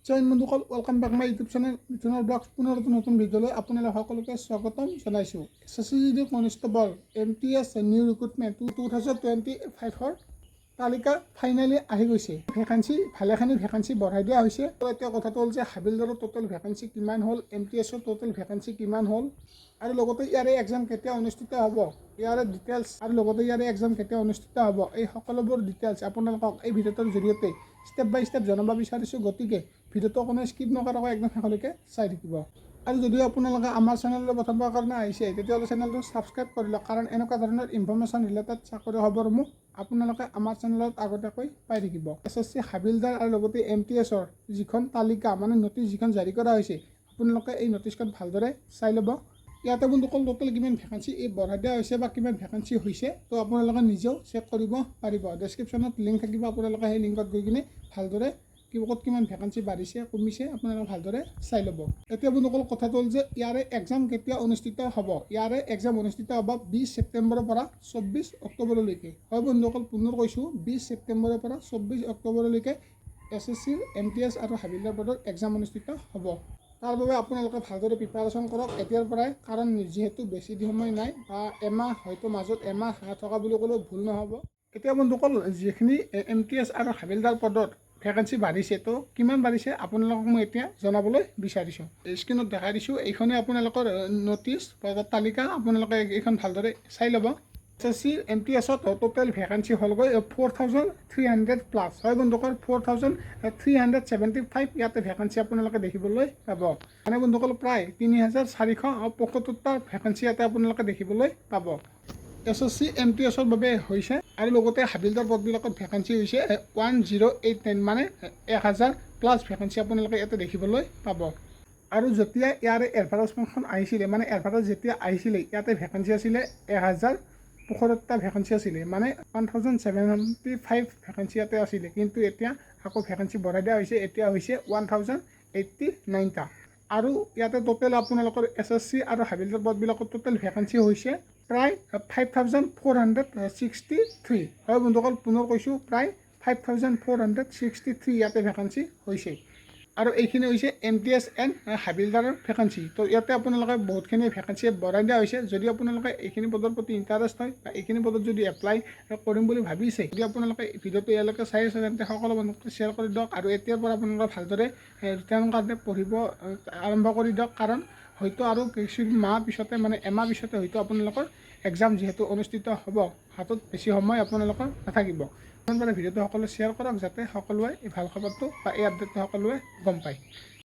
জয় বন্ধুসকল, welcome back my YouTube channel মিথুনৰ vlog. পুনৰ এটা নতুন ভিডিঅ'লৈ আপোনালোক সকলোকে স্বাগতম জনাইছোঁ। SSC constable MTS new recruitment 2025ৰ তালিকা ফাইনেলি আহি গৈছে। ভেকেঞ্চি ভালেখিনি ভেকেঞ্চি বঢ়াই দিয়া হৈছে। এতিয়া কথাটো হ'ল যে হাবিলদাৰৰ টোটেল ভেকেঞ্চি কিমান হ'ল, MTSৰ টোটেল ভেকেঞ্চি কিমান হ'ল, আৰু লগতে ইয়াৰে এক্সাম কেতিয়া অনুষ্ঠিত হ'ব, ইয়াৰে ডিটেইলছ, আৰু লগতে ইয়াৰে এক্সাম কেতিয়া অনুষ্ঠিত হ'ব, এই সকলোবোৰ ডিটেইলছ আপোনালোকক এই ভিডিঅ'টোৰ জৰিয়তে ষ্টেপ বাই ষ্টেপ জনাব বিচাৰিছোঁ। গতিকে ভিডিঅ'টো কোনো স্কিপ নকৰাকৈ একদম শেষলৈকে চাই থাকিব। আৰু যদিও আপোনালোকে আমাৰ চেনেললৈ প্ৰথমবাৰৰ কাৰণে আহিছে, তেতিয়াহ'লে চেনেলটো ছাবস্ক্ৰাইব কৰি লওক, কাৰণ এনেকুৱা ধৰণৰ ইনফৰ্মেশ্যন ৰিলেটেড চাকৰি খবৰসমূহ আপোনালোকে আমাৰ চেনেলত আগতীয়াকৈ পাই থাকিব। SSC হাবিলদাৰ আৰু লগতে MTSৰ যিখন তালিকা মানে নটিচ যিখন জাৰি কৰা হৈছে, আপোনালোকে এই নটিচখন ভালদৰে চাই ল'ব। ইয়াতে বন্ধুসকল টোটেল কিমান ভেকেঞ্চি বঢ়াই দিয়া হৈছে বা কিমান ভেকেঞ্চি হৈছে, তো আপোনালোকে নিজেও চেক কৰিব পাৰিব। ডেছক্ৰিপশ্যনত লিংক থাকিব, আপোনালোকে সেই লিংকত গৈ কিনে ভালদৰে ক'ত কিমান ভেকেঞ্চি বাঢ়িছে কমিছে আপোনালোকে ভালদৰে চাই ল'ব। এতিয়া বন্ধুসকল কথাটো হ'ল যে ইয়াৰে এক্সাম কেতিয়া অনুষ্ঠিত হ'ব। ইয়াৰে এক্সাম অনুষ্ঠিত হ'ব 20 ছেপ্টেম্বৰৰ পৰা 24 অক্টোবৰলৈকে। হয় বন্ধুসকল, পুনৰ কৈছোঁ 20 ছেপ্টেম্বৰৰ পৰা 24 অক্টোবৰলৈকে SSCৰ MTS আৰু হাবিলদাৰ পদৰ এক্সাম অনুষ্ঠিত হ'ব। তাৰ বাবে আপোনালোকে ভালদৰে প্ৰিপাৰেশ্যন কৰক এতিয়াৰ পৰাই, কাৰণ যিহেতু বেছি সময় নাই, বা এমাহ হয়তো মাজত এমাহ থকা বুলি ক'লেও ভুল নহ'ব। এতিয়া বন্ধুসকল যিখিনি MTS আৰু হাবিলদাৰ পদত ভেকেঞ্চি বাঢ়িছে, তো কিমান বাঢ়িছে আপোনালোকক মই এতিয়া জনাবলৈ বিচাৰিছোঁ। স্ক্ৰীণত দেখাই দিছোঁ, এইখনে আপোনালোকৰ নটিচ বা তালিকা, আপোনালোকে এইখন ভালদৰে চাই ল'ব। SSC MTSত টোটেল ভেকেঞ্চি হ'লগৈ 4300+। হয় বন্ধুসকল, 4375 ইয়াতে ভেকেঞ্চি আপোনালোকে দেখিবলৈ পাব। মানে বন্ধুসকল প্ৰায় 3475টা ভেকেঞ্চি ইয়াতে আপোনালোকে দেখিবলৈ পাব। SSC MTSৰ বাবে হৈছে, আৰু লগতে হাবিলদাৰ পদবিলাকত ভেকেঞ্চি হৈছে 1089, মানে 1000+ ভেকেঞ্চি আপোনালোকে ইয়াতে দেখিবলৈ পাব। আৰু যেতিয়া ইয়াৰে এডভাৰটাইজমেণ্টখন আহিছিলে, মানে এডভাৰটাইজ যেতিয়া আহিছিলে, ইয়াতে ভেকেঞ্চি আছিলে 1075টা ভেকেঞ্চি আছিলে, মানে 1775 ভেকেঞ্চি ইয়াতে আছিলে। কিন্তু এতিয়া আকৌ ভেকেঞ্চি বঢ়াই দিয়া হৈছে, এতিয়া হৈছে 1089টা। আৰু ইয়াতে টোটেল আপোনালোকৰ SSC আৰু হাবিলদাৰ পদবিলাকৰ টোটেল ভেকেঞ্চি হৈছে প্ৰায় 5463। হয় বন্ধুসকল, পুনৰ কৈছোঁ প্ৰায় 5463 ইয়াতে ভেকেঞ্চি হৈছে। আৰু এইখিনি হৈছে MTS এণ্ড হাবিলদাৰৰ ভেকেঞ্চি। তো ইয়াতে আপোনালোকে বহুতখিনি ভেকেঞ্চি বঢ়াই দিয়া হৈছে। যদি আপোনালোকে এইখিনি পদৰ প্ৰতি ইণ্টাৰেষ্ট হয়, বা এইখিনি পদত যদি এপ্লাই কৰিম বুলি ভাবিছে, যদি আপোনালোকে ভিডিঅ'টো ইয়ালৈকে চাই আছে, তেন্তে সকলো মানুহকে শ্বেয়াৰ কৰি দিয়ক। আৰু এতিয়াৰ পৰা আপোনালোকে ভালদৰে ৰিটাৰ্ণ কাৰণে পঢ়িব আৰম্ভ কৰি দিয়ক, কাৰণ হয়তো আৰু কিছু মাহ পিছতে, মানে এমাহ পিছতে হয়তো আপোনালোকৰ এক্সাম যিহেতু অনুষ্ঠিত হ'ব, হাতত বেছি সময় আপোনালোকৰ নাথাকিব। ভিডিঅ'টো সকলোৱে শ্বেয়াৰ কৰক, যাতে সকলোৱে এই ভাল খবৰটো বা এই আপডেটটো সকলোৱে গম পায়।